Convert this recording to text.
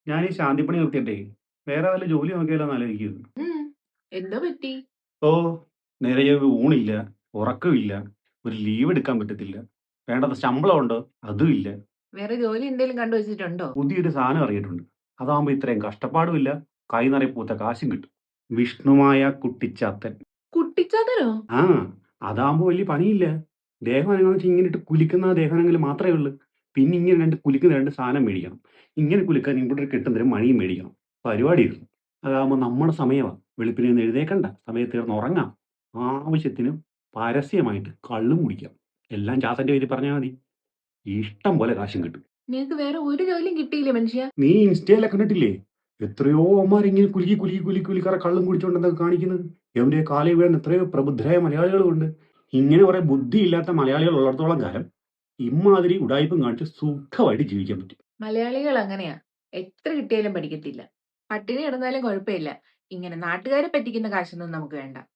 ഞാൻ ഈ ശാന്തിപ്പണി നിർത്തിയിട്ടേ വേറെ വല്ല ജോലി നോക്കിയാലോന്ന് ആലോചിക്കുന്നു. ഉം. എന്തോ പറ്റി? ഓ, നേരെ ചൊവ്വെ ഊണില്ല, ഉറക്കമില്ല, ഒരു ലീവ് എടുക്കാൻ പറ്റത്തില്ല. വേണ്ടത്ര ശമ്പളമുണ്ടോ? അതും ഇല്ല. വേറെ ജോലി എന്തേലും കണ്ടുവച്ചിട്ടുണ്ടോ? പുതിയൊരു സാധനം ഇറങ്ങിയിട്ടുണ്ട്. അതാകുമ്പോ ഇത്രയും കഷ്ടപ്പാടുമില്ല, കൈ നിറയെ പൂത്ത കാശും കിട്ടും. വിഷ്ണുമായ കുട്ടിച്ചാത്തൻ. കുട്ടിച്ചാത്തനോ? ആ, അതാകുമ്പോ വലിയ പണിയില്ല. ദേഹം അനങ്ങാന്ന് വെച്ചാൽ ഇങ്ങനെ ഇട്ട് കുലുക്കുന്ന ആ ദേഹാനെങ്കിൽ മാത്രമേ ഉള്ളൂ. പിന്നെ ഇങ്ങനെ കുലുക്കുന്ന 2 സാധനം മേടിക്കണം. ഇങ്ങനെ കുലുക്കാൻ ഇവിടെ ഒരു കെട്ടും തരും, മണിയും മേടിക്കണം. പരിപാടി തീർന്നു. അതാകുമ്പോ നമ്മുടെ സമയമാ. വെളുപ്പിനെ ഒന്നും എഴുന്നേൽക്കണ്ട, സമയത്ത് കിടന്ന് ഉറങ്ങാം. ആവശ്യത്തിന് പരസ്യമായിട്ട് കള്ളും കുടിക്കാം. എല്ലാം ചാത്തന്റെ പേരിൽ പറഞ്ഞാൽ മതി. ഇഷ്ടം പോലെ കാശും കിട്ടും. നിനക്ക് വേറെ ഒരു ജോലിയും കിട്ടിയില്ലേ മനുഷ്യ? നീ ഇൻസ്റ്റയിലൊക്കെ കണ്ടിട്ടില്ലേ? എത്രയോ അവന്മാരിങ്ങനെ കുലുക്കി കുലുക്കി കുലുക്കി കുലുക്കി കുറെ കള്ളും കുടിച്ചോണ്ടെന്തൊക്കെ കാണിക്കുന്നത്. എവന്റെ കാലിൽ വീഴുന്ന എത്രയോ പ്രബുദ്ധരായ മലയാളികളുമുണ്ട്. ഇങ്ങനെ കുറെ ബുദ്ധിയില്ലാത്ത മലയാളികൾ ഉള്ളിടത്തോളം കാലം ഇമ്മാതിരി ഉഡായിപ്പും കാണിച്ച് സുഖമായിട്ട് ജീവിക്കാൻ പറ്റും. മലയാളികൾ അങ്ങനെയാ. എത്ര കിട്ടിയാലും പഠിക്കത്തില്ല. പട്ടിണി കിടന്നാലും കുഴപ്പമില്ല. ഇങ്ങനെ നാട്ടുകാരെ പറ്റിക്കുന്ന കാശൊന്നും നമുക്ക് വേണ്ട.